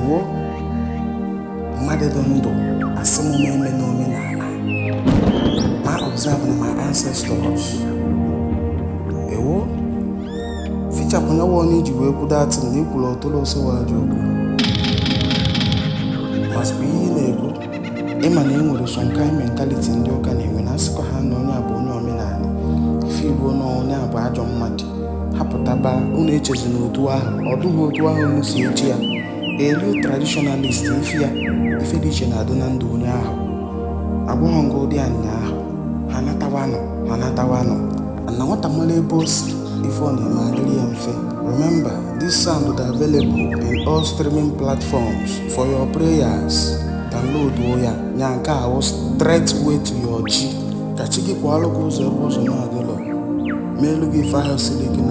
ewo mmadụ dị ndụ asị m eme n'omenala ma observe na my ancestors ewo fichapụ ya wọ na iji wee kwudo atị na ikwuru ọtụrụ osowaja okwu masịkwa ihe ị na-ekwu ịma na e nwere some kind mentality ndị ụka na-enwe na asịkwa ha na onye abụ onye omenala ife igbo na onye abụ ajọ mmadụ hapụtaba unu echezi na otu ahụ ọ dụghị otu ahụ unu si echi ya elu traditionalist ife dị iche na-adụ na ndụ onye ahụ agwụghọ nga ụdị anya ahụ ha natawanụ na nwata mara ebe o si ife ọ na-eme adịrị ya mfe. Remember, this sound is available in all streaming platforms for your prayers. Download ya nya nke ahụ straight way to your G ka chi gị kwalụ gị ụzọ ebe ụzọ na-adịlọ ma elu gị ife ahụ siri gị